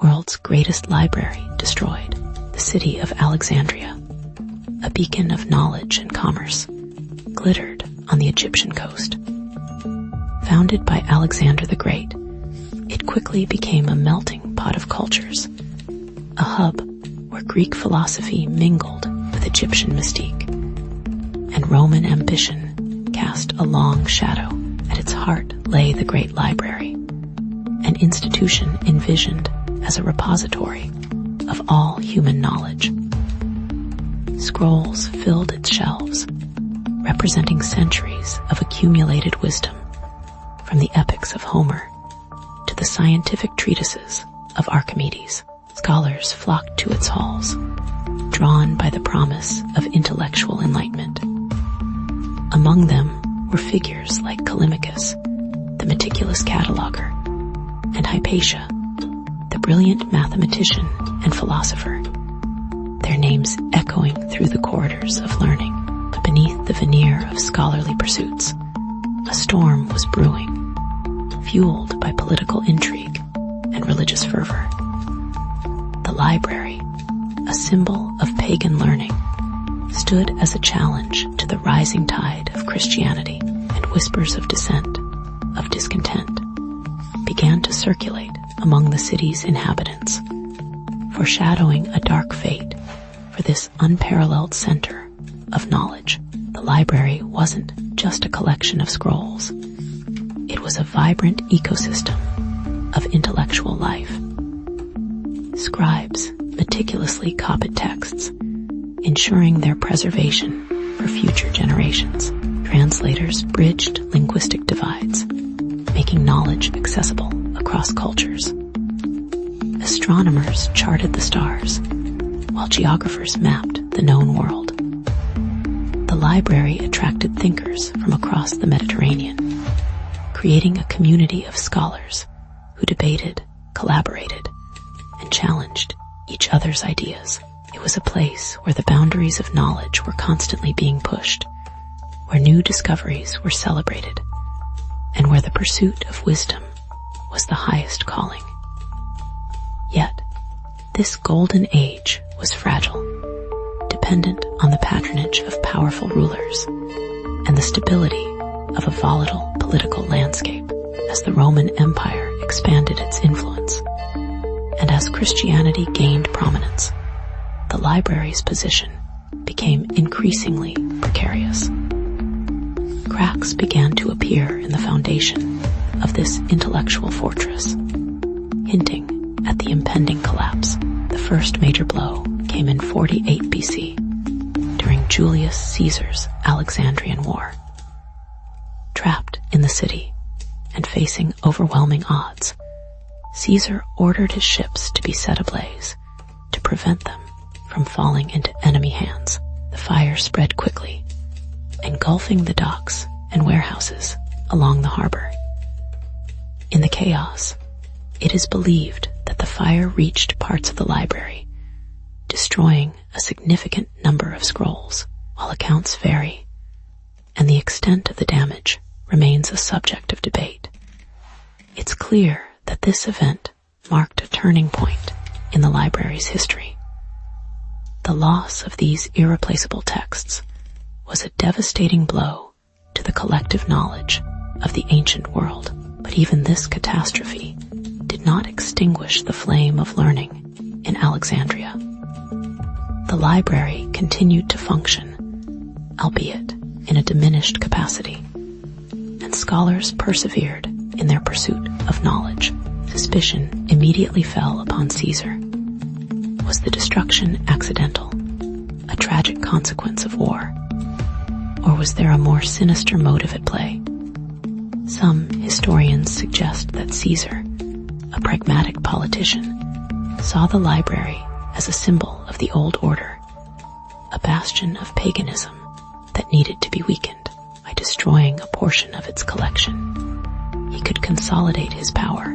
world's greatest library destroyed, the city of Alexandria, a beacon of knowledge and commerce, glittered on the Egyptian coast. Founded by Alexander the Great, it quickly became a melting pot of cultures, a hub where Greek philosophy mingled with Egyptian mystique, and Roman ambition cast a long shadow. At its heart lay the Great Library, an institution envisioned as a repository of all human knowledge. Scrolls filled its shelves, representing centuries of accumulated wisdom, from the epics of Homer to the scientific treatises of Archimedes. Scholars flocked to its halls, drawn by the promise of intellectual enlightenment. Among them were figures like Callimachus, the meticulous cataloger, and Hypatia, the brilliant mathematician and philosopher, their names echoing through the corridors of learning. But beneath the veneer of scholarly pursuits, a storm was brewing, fueled by political intrigue and religious fervor. The library, a symbol of pagan learning, stood as a challenge to the rising tide of Christianity, and whispers of dissent, of discontent, began to circulate among the city's inhabitants, foreshadowing a dark fate for this unparalleled center of knowledge. The library wasn't just a collection of scrolls. It was a vibrant ecosystem of intellectual life. Scribes meticulously copied texts, ensuring their preservation for future generations. Translators bridged linguistic divides, making knowledge accessible across cultures. Astronomers charted the stars, while geographers mapped the known world. The library attracted thinkers from across the Mediterranean, creating a community of scholars who debated, collaborated, and challenged each other's ideas. It was a place where the boundaries of knowledge were constantly being pushed, where new discoveries were celebrated, and where the pursuit of wisdom was the highest calling. Yet, this golden age was fragile, dependent on the patronage of powerful rulers and the stability of a volatile political landscape. As the Roman Empire expanded its influence, and as Christianity gained prominence, the library's position became increasingly precarious. Cracks began to appear in the foundation of this intellectual fortress, hinting at the impending collapse. The first major blow came in 48 BC, during Julius Caesar's Alexandrian War. Trapped in the city and facing overwhelming odds, Caesar ordered his ships to be set ablaze to prevent them from falling into enemy hands. The fire spread quickly, engulfing the docks and warehouses along the harbor. In the chaos, it is believed that the fire reached parts of the library, destroying a significant number of scrolls. While accounts vary, and the extent of the damage remains a subject of debate, it's clear that this event marked a turning point in the library's history. The loss of these irreplaceable texts was a devastating blow to the collective knowledge of the ancient world. But even this catastrophe did not extinguish the flame of learning in Alexandria. The library continued to function, albeit in a diminished capacity, and scholars persevered in their pursuit of knowledge. Suspicion immediately fell upon Caesar. Was the destruction accidental, a tragic consequence of war, or was there a more sinister motive at play? Some historians suggest that Caesar, a pragmatic politician, saw the library as a symbol of the old order, a bastion of paganism that needed to be weakened. By destroying a portion of its collection, he could consolidate his power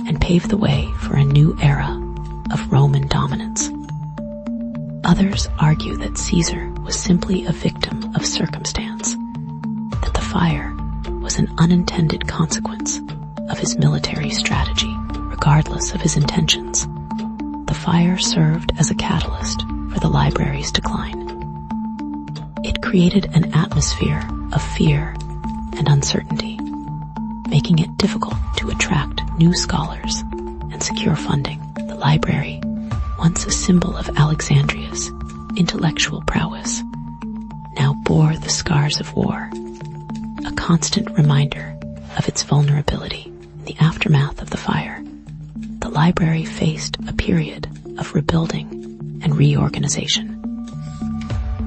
and pave the way for a new era of Roman dominance. Others argue that Caesar was simply a victim of circumstance, that the fire was an unintended consequence of his military strategy. regardless of his intentions. The fire served as a catalyst for the library's decline. It created an atmosphere of fear and uncertainty, making it difficult to attract new scholars and secure funding. The library, once a symbol of Alexandria's intellectual prowess, now bore the scars of war, a constant reminder of its vulnerability. In the aftermath of the fire, the library faced a period of rebuilding and reorganization.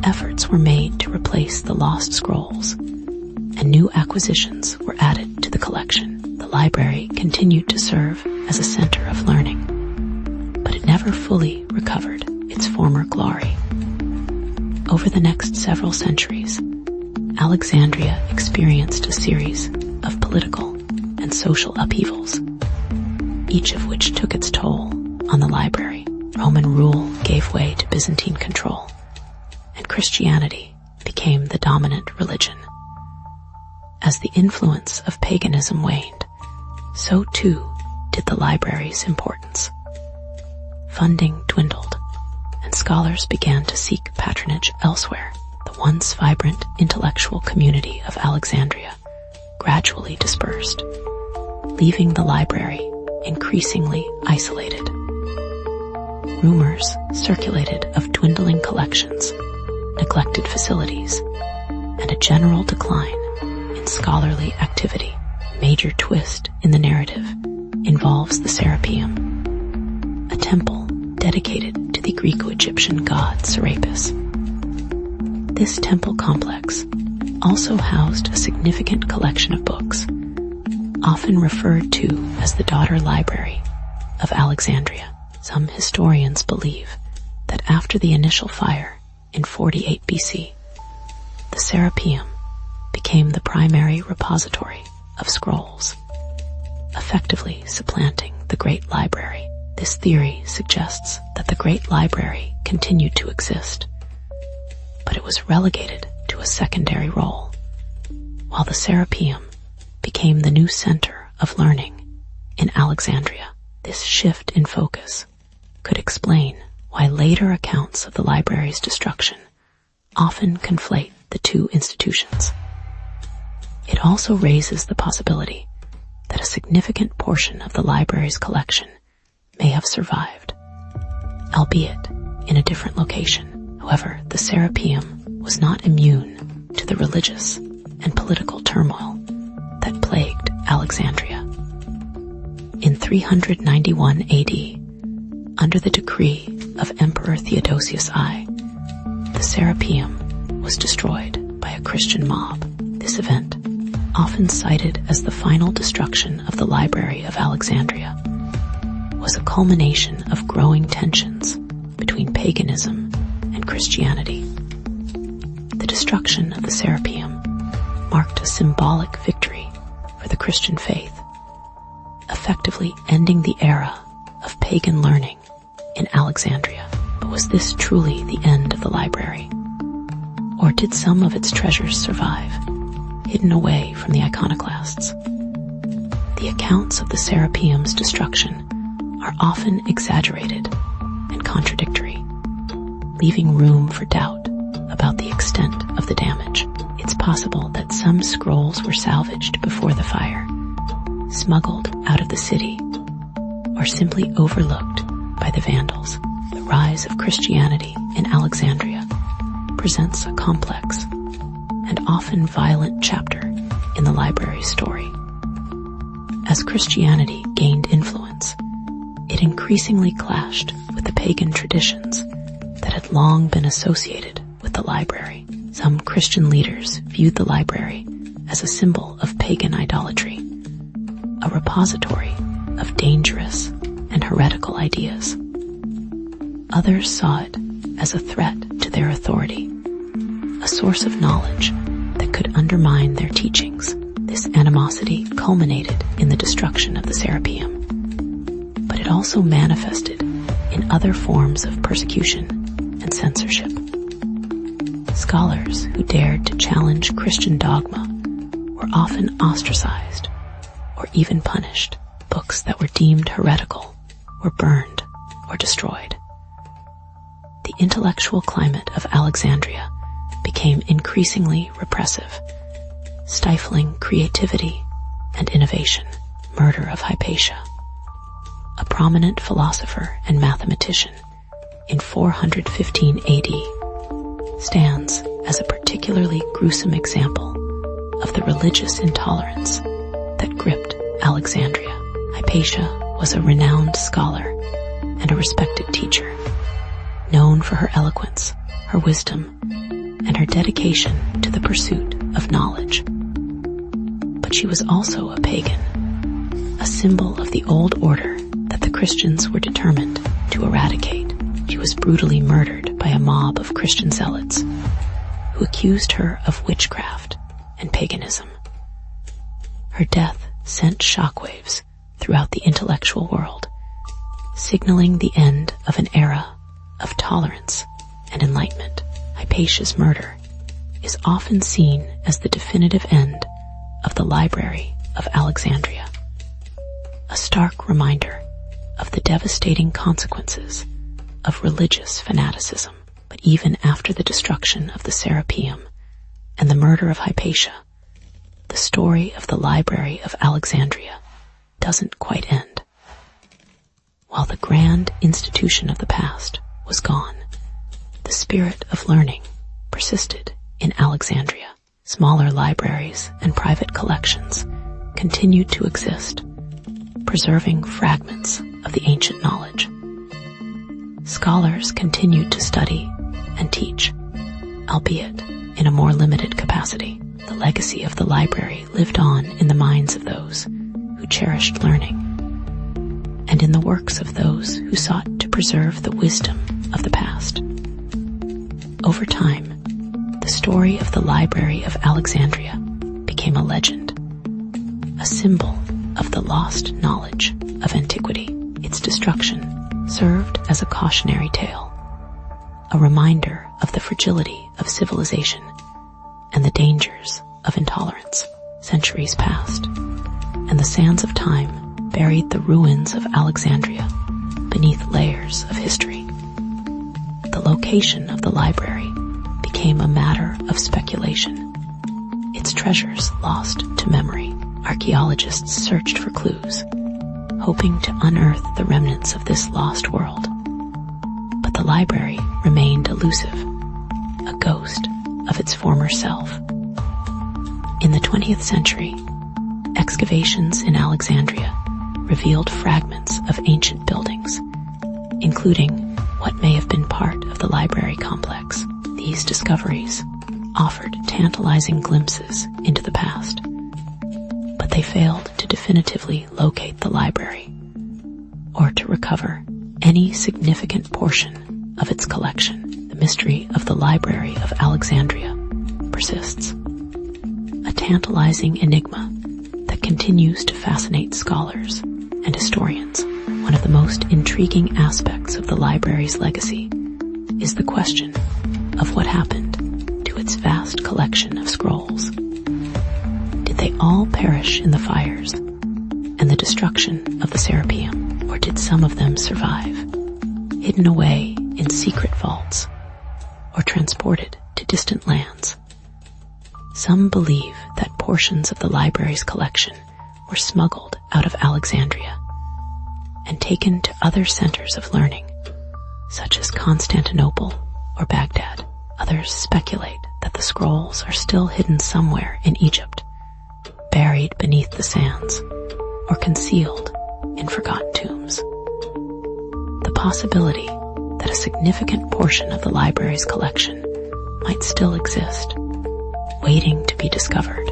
Efforts were made to replace the lost scrolls, and new acquisitions were added to the collection. The library continued to serve as a center of learning, but it never fully recovered its former glory. Over the next several centuries, Alexandria experienced a series of political and social upheavals, each of which took its toll on the library. Roman rule gave way to Byzantine control, and Christianity became the dominant religion. As the influence of paganism waned, so too did the library's importance. Funding dwindled, and scholars began to seek patronage elsewhere. The once vibrant intellectual community of Alexandria gradually dispersed, leaving the library increasingly isolated. Rumors circulated of dwindling collections, neglected facilities, and a general decline in scholarly activity. A major twist in the narrative involves the Serapeum, a temple dedicated to the Greco-Egyptian god Serapis. This temple complex also housed a significant collection of books, often referred to as the daughter library of Alexandria. Some historians believe that after the initial fire in 48 BC, the Serapeum became the primary repository of scrolls, effectively supplanting the Great Library. This theory suggests that the Great Library continued to exist, but it was relegated to a secondary role, while the Serapeum became the new center of learning in Alexandria. This shift in focus could explain why later accounts of the library's destruction often conflate the two institutions. It also raises the possibility that a significant portion of the library's collection may have survived, albeit in a different location. However, the Serapeum was not immune to the religious and political turmoil that plagued Alexandria. In 391 AD, under the decree of Emperor Theodosius I, the Serapeum was destroyed by a Christian mob. This event, often cited as the final destruction of the Library of Alexandria, was a culmination of growing tensions between paganism and Christianity. The destruction of the Serapeum marked a symbolic victory for the Christian faith, effectively ending the era of pagan learning in Alexandria. But was this truly the end of the library? Or did some of its treasures survive, hidden away from the iconoclasts? The accounts of the Serapeum's destruction are often exaggerated and contradictory, leaving room for doubt about the extent of the damage. It's possible that some scrolls were salvaged before the fire, smuggled out of the city, or simply overlooked by the Vandals. The rise of Christianity in Alexandria presents a complex and often violent chapter in the library's story. As Christianity gained influence, it increasingly clashed with the pagan traditions that had long been associated with the library. Some Christian leaders viewed the library as a symbol of pagan idolatry, a repository of dangerous and heretical ideas. Others saw it as a threat to their authority, a source of knowledge that could undermine their teachings. This animosity culminated in the destruction of the Serapeum, but it also manifested in other forms of persecution and censorship. Scholars who dared to challenge Christian dogma were often ostracized or even punished. Books that were deemed heretical were burned or destroyed. The intellectual climate of Alexandria became increasingly repressive, stifling creativity and innovation. Murder of Hypatia, a prominent philosopher and mathematician in 415 AD, stands as a particularly gruesome example of the religious intolerance that gripped Alexandria. Hypatia was a renowned scholar and a respected teacher, known for her eloquence, her wisdom, and her dedication to the pursuit of knowledge. But she was also a pagan, a symbol of the old order that the Christians were determined to eradicate. She was brutally murdered by a mob of Christian zealots who accused her of witchcraft and paganism. Her death sent shockwaves throughout the intellectual world, signaling the end of an era of tolerance and enlightenment. Hypatia's murder is often seen as the definitive end of the Library of Alexandria, a stark reminder of the devastating consequences of religious fanaticism. But even after the destruction of the Serapeum and the murder of Hypatia, the story of the Library of Alexandria doesn't quite end. While the grand institution of the past was gone, the spirit of learning persisted in Alexandria. Smaller libraries and private collections continued to exist, preserving fragments of the ancient knowledge. Scholars continued to study and teach, albeit in a more limited capacity. The legacy of the library lived on in the minds of those who cherished learning, and in the works of those who sought to preserve the wisdom of the past. Over time, the story of the Library of Alexandria became a legend, a symbol of the lost knowledge of antiquity. Its destruction served as a cautionary tale, a reminder of the fragility of civilization and the dangers of intolerance. Centuries passed, and the sands of time buried the ruins of Alexandria beneath layers of history. The location of the library became a matter of speculation, its treasures lost to memory. Archaeologists searched for clues, hoping to unearth the remnants of this lost world. But the library remained elusive, a ghost of its former self. In the 20th century, excavations in Alexandria revealed fragments of ancient buildings, including what may have been part of the library complex. These discoveries offered tantalizing glimpses into the past, but they failed to definitively locate the library or to recover any significant portion of its collection. The mystery of the Library of Alexandria persists, a tantalizing enigma that continues to fascinate scholars and historians. One of the most intriguing aspects of the library's legacy is the question of what happened to its vast collection of scrolls. Did they all perish in the fires and the destruction of the Serapeum, or did some of them survive, hidden away in secret vaults or transported to distant lands? Some believe that portions of the library's collection were smuggled out of Alexandria and taken to other centers of learning, such as Constantinople or Baghdad. Others speculate that the scrolls are still hidden somewhere in Egypt, buried beneath the sands, or concealed in forgotten tombs. The possibility that a significant portion of the library's collection might still exist, waiting to be discovered,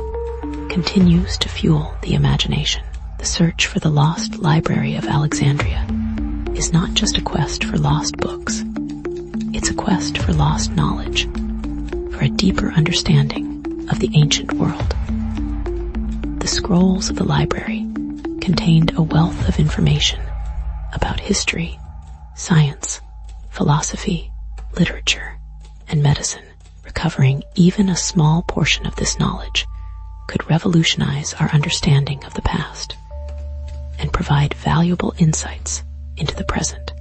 continues to fuel the imagination. The search for the lost Library of Alexandria is not just a quest for lost books. It's a quest for lost knowledge, for a deeper understanding of the ancient world. The scrolls of the library contained a wealth of information about history, science, philosophy, literature, and medicine. Recovering even a small portion of this knowledge could revolutionize our understanding of the past and provide valuable insights into the present.